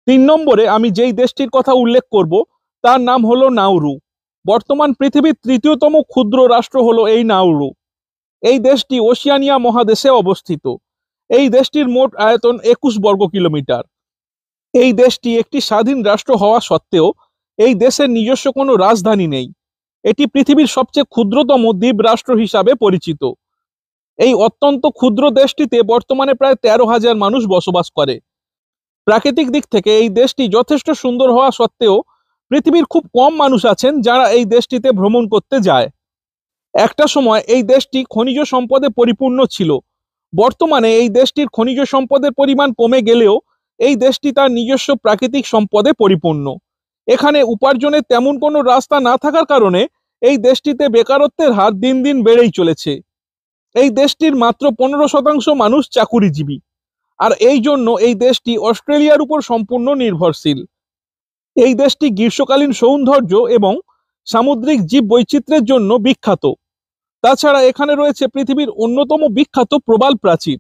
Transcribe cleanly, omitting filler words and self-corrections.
তিন নম্বরে আমি যেই দেশটির কথা উল্লেখ করব তার নাম হলো নাউরু। বর্তমান পৃথিবীর তৃতীয়তম ক্ষুদ্র রাষ্ট্র হলো এই নাউরু। এই দেশটি ওশিয়ানিয়া মহাদেশে অবস্থিত। এই দেশটির মোট আয়তন 21 বর্গ কিলোমিটার। এই দেশটি একটি স্বাধীন রাষ্ট্র হওয়া সত্ত্বেও এই দেশের নিজস্ব কোনো রাজধানী নেই। এটি পৃথিবীর সবচেয়ে ক্ষুদ্রতম দ্বীপ রাষ্ট্র হিসাবে পরিচিত। এই অত্যন্ত ক্ষুদ্র দেশটিতে বর্তমানে প্রায় 13,000 মানুষ বসবাস করে। প্রাকৃতিক দিক থেকে এই দেশটি যথেষ্ট সুন্দর হওয়া সত্ত্বেও পৃথিবীর খুব কম মানুষ আছেন যারা এই দেশটিতে ভ্রমণ করতে যায়। একটা সময় এই দেশটি খনিজ সম্পদে পরিপূর্ণ ছিল। বর্তমানে এই দেশটির খনিজ সম্পদের পরিমাণ কমে গেলেও এই দেশটি তার নিজস্ব প্রাকৃতিক সম্পদে পরিপূর্ণ। এখানে উপার্জনের তেমন কোনো রাস্তা না থাকার কারণে এই দেশটিতে বেকারত্বের হার দিন দিন বেড়েই চলেছে। এই দেশটির মাত্র 15% মানুষ চাকুরিজীবী। আর এই জন্য এই দেশটি অস্ট্রেলিয়ার উপর সম্পূর্ণ নির্ভরশীল। এই দেশটি গ্রীষ্মকালীন সৌন্দর্য এবং সামুদ্রিক জীব বৈচিত্র্যের জন্য বিখ্যাত। তাছাড়া এখানে রয়েছে পৃথিবীর অন্যতম বিখ্যাত প্রবাল প্রাচীর।